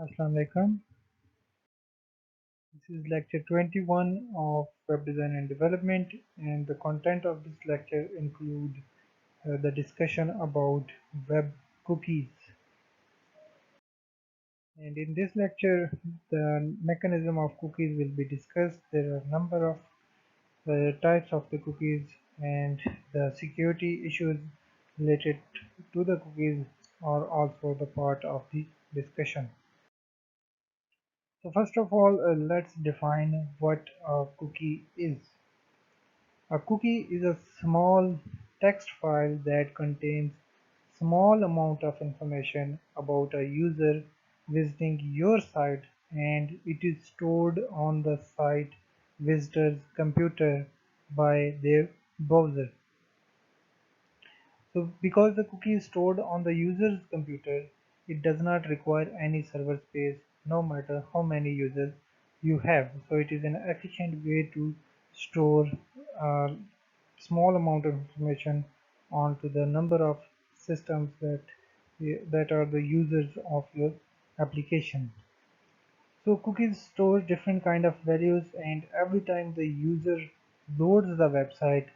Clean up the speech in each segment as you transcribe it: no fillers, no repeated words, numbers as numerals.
Assalamu alaikum. This is lecture 21 of web design and development, and the content of this lecture include the discussion about web cookies. And in this lecture, the mechanism of cookies will be discussed. There are a number of types of the cookies, and the security issues related to the cookies are also the part of the discussion. So first of all, let's define what a cookie is. A cookie is a small text file that contains small amount of information about a user visiting your site, and it is stored on the site visitor's computer by their browser. So because the cookie is stored on the user's computer, it does not require any server space no matter how many users you have. So it is an efficient way to store a small amount of information onto the number of systems that are the users of your application. So cookies store different kind of values, and every time the user loads the website,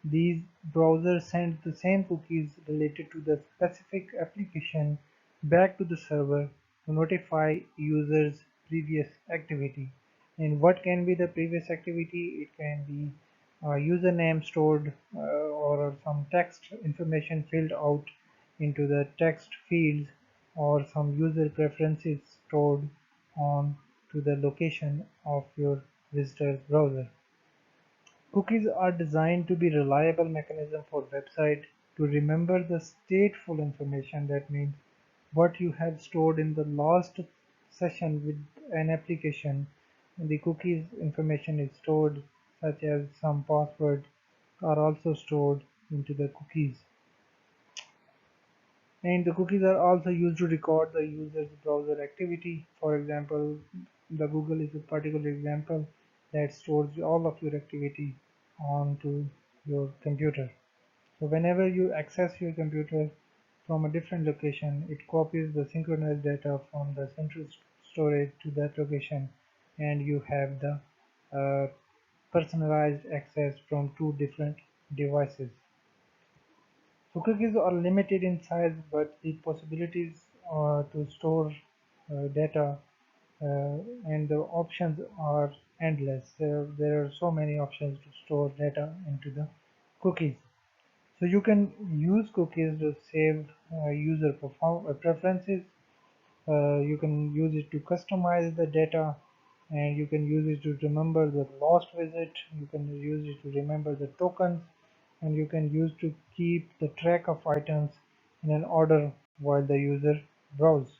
these browsers send the same cookies related to the specific application back to the server to notify users previous activity. And what can be the previous activity? It can be a username stored or some text information filled out into the text fields, or some user preferences stored on to the location of your visitor's browser. Cookies are designed to be reliable mechanism for website to remember the stateful information. That means what you have stored in the last session with an application. The cookies information is stored, such as some passwords are also stored into the cookies. And the cookies are also used to record the user's browser activity. For example, the Google is a particular example that stores all of your activity onto your computer. So whenever you access your computer from a different location, it copies the synchronized data from the central storage to that location, and you have the uh, personalized access from two different devices. So cookies are limited in size, but the possibilities to store data and the options are endless. There are so many options to store data into the cookies. So you can use cookies to save user preferences. You can use it to customize the data, and you can use it to remember the lost visit. You can use it to remember the tokens, and you can use to keep the track of items in an order while the user browse.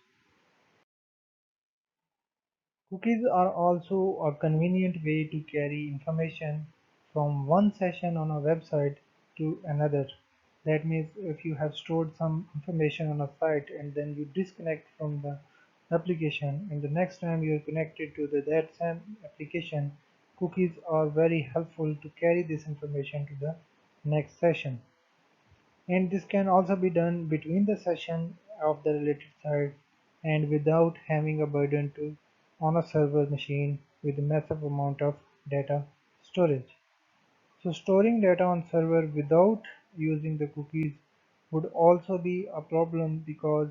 Cookies are also a convenient way to carry information from one session on a website to another. That means if you have stored some information on a site and then you disconnect from the application, and the next time you are connected to that same application, cookies are very helpful to carry this information to the next session. And this can also be done between the session of the related site and without having a burden to on a server machine with a massive amount of data storage. So storing data on server without using the cookies would also be a problem, because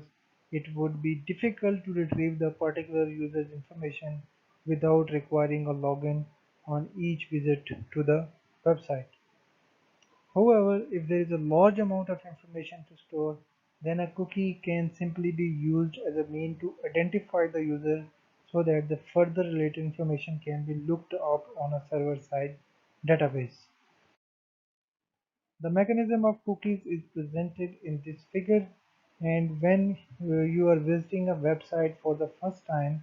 it would be difficult to retrieve the particular user's information without requiring a login on each visit to the website. However, if there is a large amount of information to store, then a cookie can simply be used as a mean to identify the user so that the further related information can be looked up on a server-side database. The mechanism of cookies is presented in this figure, and when you are visiting a website for the first time,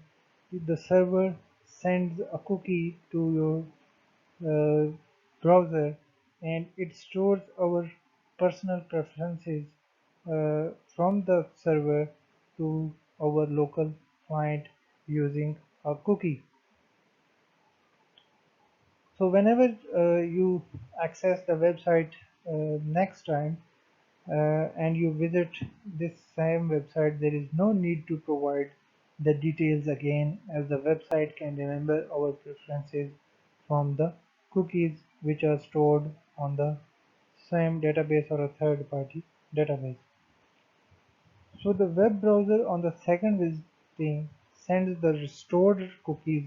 the server sends a cookie to your browser, and it stores our personal preferences from the server to our local client using a cookie. So whenever you access the website next time and you visit this same website, there is no need to provide the details again, as the website can remember our preferences from the cookies which are stored on the same database or a third-party database. So the web browser on the second visiting sends the restored cookies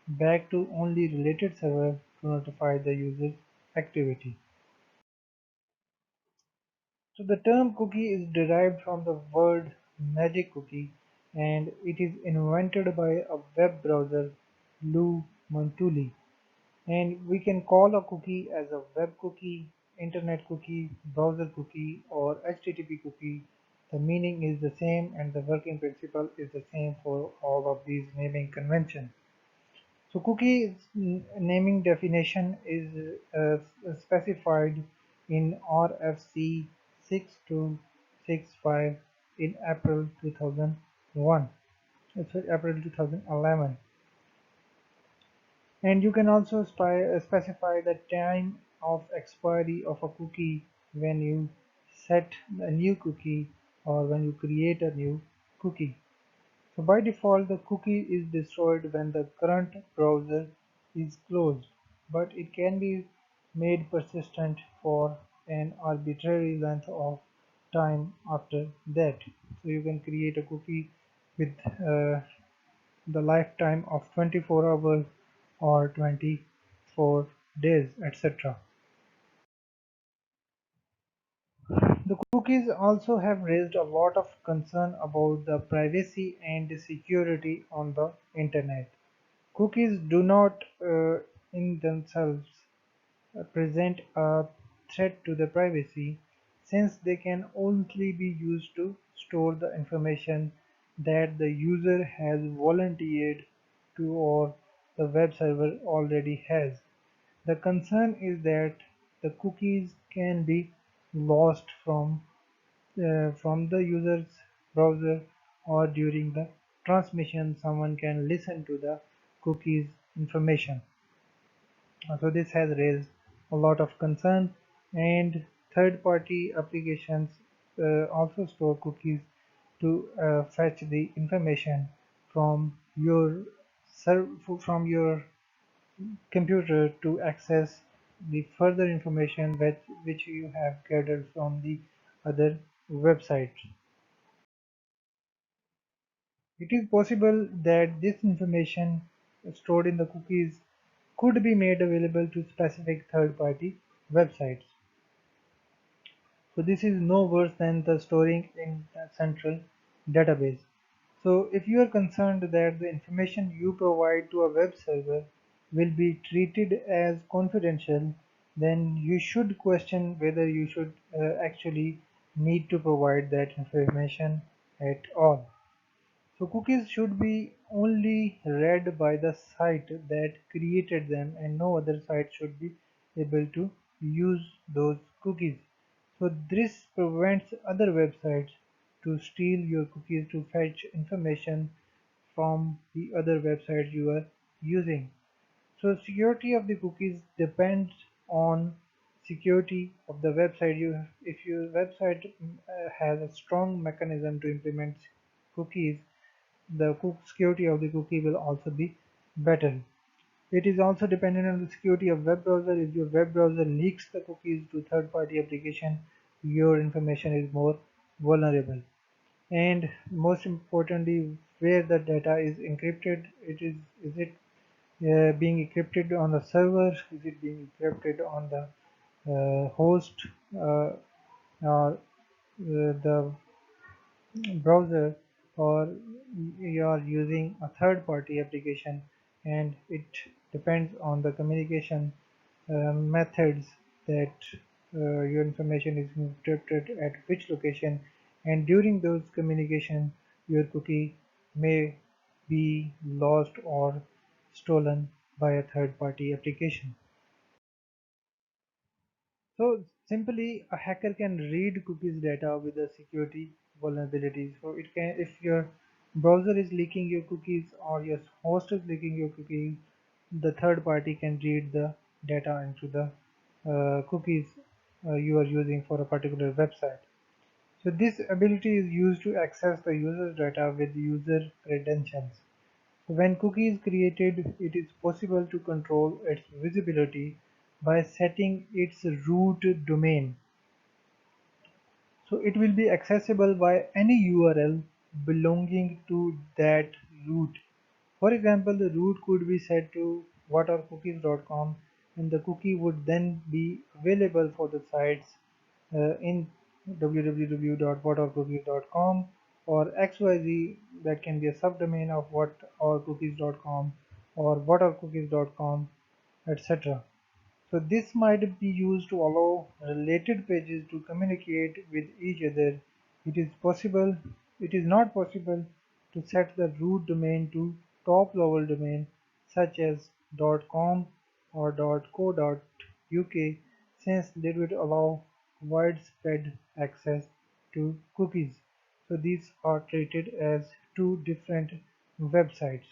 back to only related server to notify the user's activity. So the term cookie is derived from the word magic cookie, and it is invented by a web browser, Lou Montulli. And we can call a cookie as a web cookie, internet cookie, browser cookie, or HTTP cookie. The meaning is the same and the working principle is the same for all of these naming conventions. So cookie naming definition is specified in RFC 6265 in April 2001. Sorry, April 2011. And you can also specify the time of expiry of a cookie when you set a new cookie or when you create a new cookie. So by default, the cookie is destroyed when the current browser is closed, but it can be made persistent for an arbitrary length of time after that. So you can create a cookie with the lifetime of 24 hours or 24 days, etc. The cookies also have raised a lot of concern about the privacy and security on the internet. Cookies do not in themselves present a threat to the privacy, since they can only be used to store the information that the user has volunteered to or the web server already has. The concern is that the cookies can be lost from the user's browser, or during the transmission someone can listen to the cookies information. So this has raised a lot of concern, and third-party applications also store cookies to fetch the information from your from your computer to access the further information which you have gathered from the other websites. It is possible that this information stored in the cookies could be made available to specific third-party websites. So this is no worse than the storing in a central database. So if you are concerned that the information you provide to a web server will be treated as confidential, then you should question whether you should actually need to provide that information at all. So cookies should be only read by the site that created them, and no other site should be able to use those cookies. So this prevents other websites to steal your cookies to fetch information from the other websites you are using. So security of the cookies depends on security of the website. If your website has a strong mechanism to implement cookies, the security of the cookie will also be better. It is also dependent on the security of web browser. If your web browser leaks the cookies to third-party application, your information is more vulnerable. And most importantly, where the data is encrypted, is it being encrypted on the server? Is it being encrypted on the host, or the browser, or you are using a third-party application? And it depends on the communication methods that your information is encrypted at which location, and during those communication your cookie may be lost or stolen by a third-party application. So simply a hacker can read cookies data with a security vulnerability. So it can, if your browser is leaking your cookies or your host is leaking your cookies, the third party can read the data into the cookies you are using for a particular website. So this ability is used to access the user's data with user credentials. So when cookie is created, it is possible to control its visibility by setting its root domain. So it will be accessible by any URL belonging to that root. For example, the root could be set to whatarecookies.com, and the cookie would then be available for the sites in www.whatarecookies.com or XYZ, that can be a subdomain of whatarecookies.com or whatarecookies.com, etc. So this might be used to allow related pages to communicate with each other. It is possible, it is not possible to set the root domain to top level domain such as .com or .co.uk, since they would allow widespread access to cookies. So these are treated as two different websites.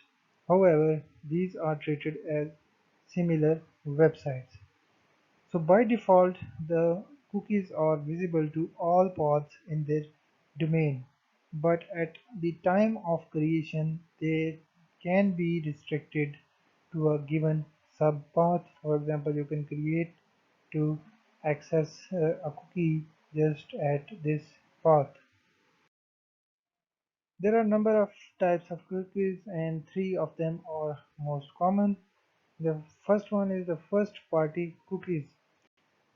However, these are treated as similar websites. So by default, the cookies are visible to all paths in their domain, but at the time of creation, they can be restricted to a given subpath. For example, you can create to access a cookie just at this path. There are a number of types of cookies, and three of them are most common. The first one is the first party cookies.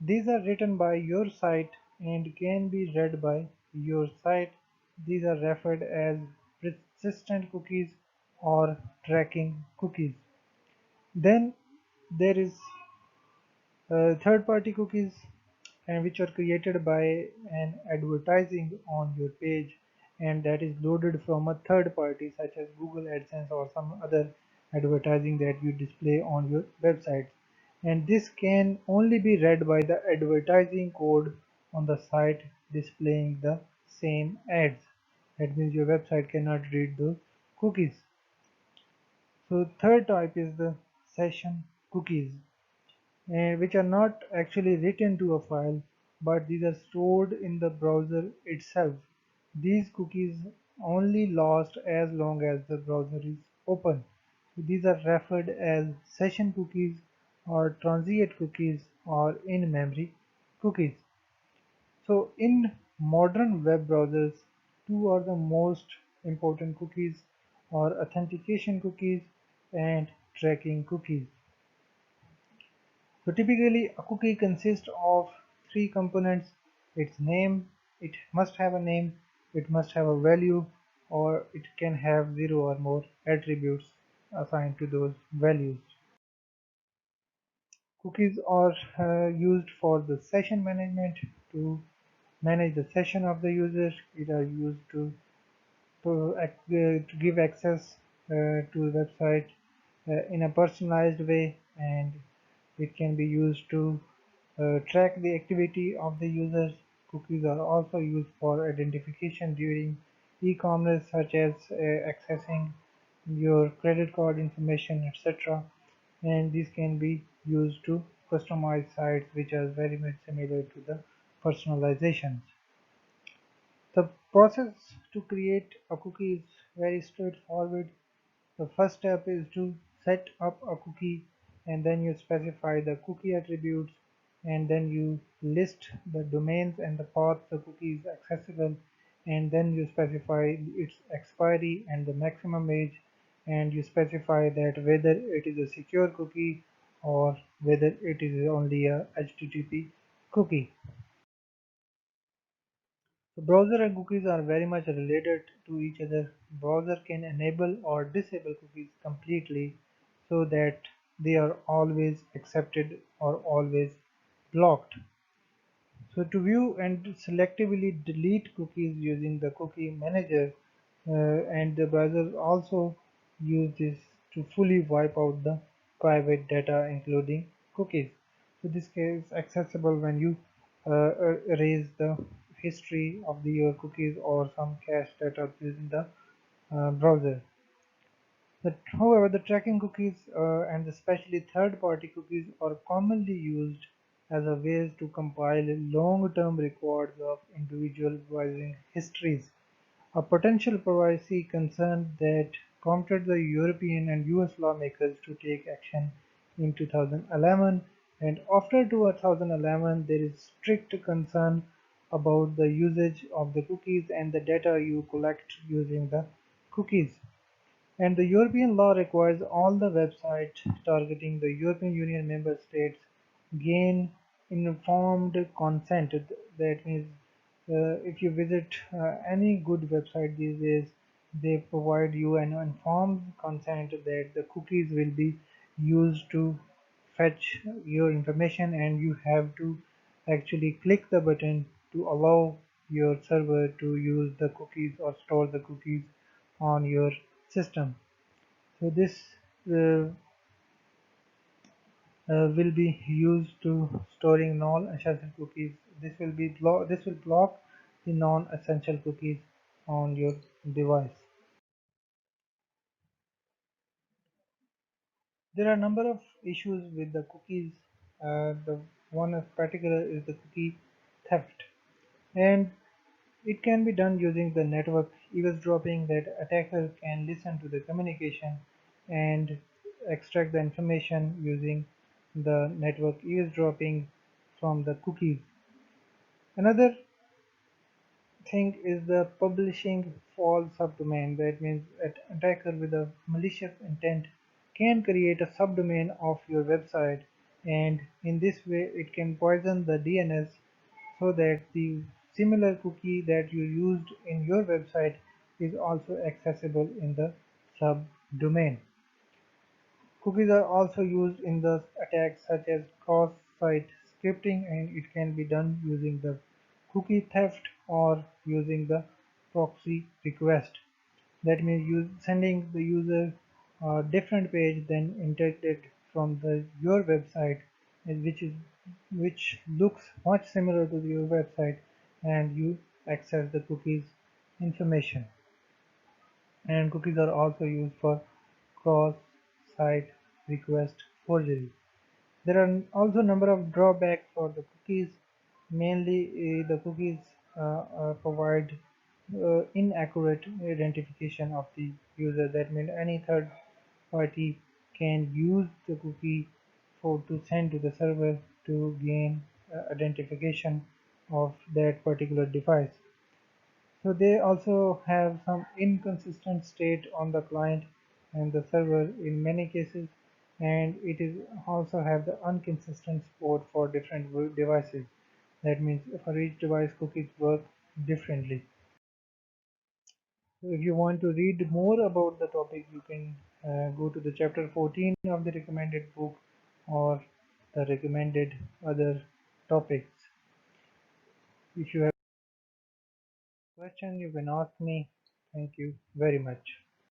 These are written by your site and can be read by your site. These are referred as persistent cookies or tracking cookies. Then there is third-party cookies, and which are created by an advertising on your page, and that is loaded from a third party such as Google AdSense or some other advertising that you display on your website. And this can only be read by the advertising code on the site displaying the same ads. That means your website cannot read those cookies. So third type is the session cookies, which are not actually written to a file, but these are stored in the browser itself. These cookies only last as long as the browser is open. So these are referred as session cookies or transient cookies or in-memory cookies. So in modern web browsers, two are the most important cookies are authentication cookies and tracking cookies. So typically a cookie consists of three components: its name, it must have a name, it must have a value, or it can have zero or more attributes assigned to those values. Cookies are used for the session management to manage the session of the user. It are used to give access to the website in a personalized way, and it can be used to track the activity of the users. Cookies are also used for identification during e-commerce, such as accessing your credit card information, etc. And these can be used to customize sites, which are very much similar to the personalizations. The process to create a cookie is very straightforward. The first step is to set up a cookie, and then you specify the cookie attributes, and then you list the domains and the path the cookie is accessible, and then you specify its expiry and the maximum age, and you specify that whether it is a secure cookie or whether it is only a HTTP cookie. So browser and cookies are very much related to each other. Browser can enable or disable cookies completely so that they are always accepted or always blocked. So to view and selectively delete cookies using the cookie manager, and the browser also use this to fully wipe out the private data including cookies. So this is accessible when you erase the history of your cookies or some cache data using the browser. However, the tracking cookies and especially third-party cookies are commonly used as a way to compile long-term records of individual browsing histories. A potential privacy concern that prompted the European and US lawmakers to take action in 2011, and after 2011 there is strict concern about the usage of the cookies and the data you collect using the cookies. And the European law requires all the websites targeting the European Union member states gain informed consent. That means if you visit any good website these days, they provide you an informed consent that the cookies will be used to fetch your information, and you have to actually click the button to allow your server to use the cookies or store the cookies on your system. So this uh, will be used to storing non-essential cookies. This will block the non-essential cookies on your device. There are a number of issues with the cookies. The one in particular is the cookie theft, and it can be done using the network eavesdropping, that attacker can listen to the communication and extract the information using the network eavesdropping from the cookies. Another thing is the publishing false subdomain. That means an attacker with a malicious intent can create a subdomain of your website, and in this way it can poison the DNS so that the similar cookie that you used in your website is also accessible in the subdomain. Cookies are also used in the attacks such as cross-site scripting, and it can be done using the cookie theft or using the proxy request. That means sending the user a different page than intended from your website, which looks much similar to your website, and you access the cookies information. And cookies are also used for cross-site request forgery. There are also a number of drawbacks for the cookies. Mainly, the cookies provide inaccurate identification of the user. That means any third party can use the cookie to send to the server to gain identification of that particular device. So they also have some inconsistent state on the client and the server in many cases, and it is also have the inconsistent support for different devices. That means for each device cookies work differently. So if you want to read more about the topic, you can go to the chapter 14 of the recommended book or the recommended other topics. If you have a question, you can ask me. Thank you very much.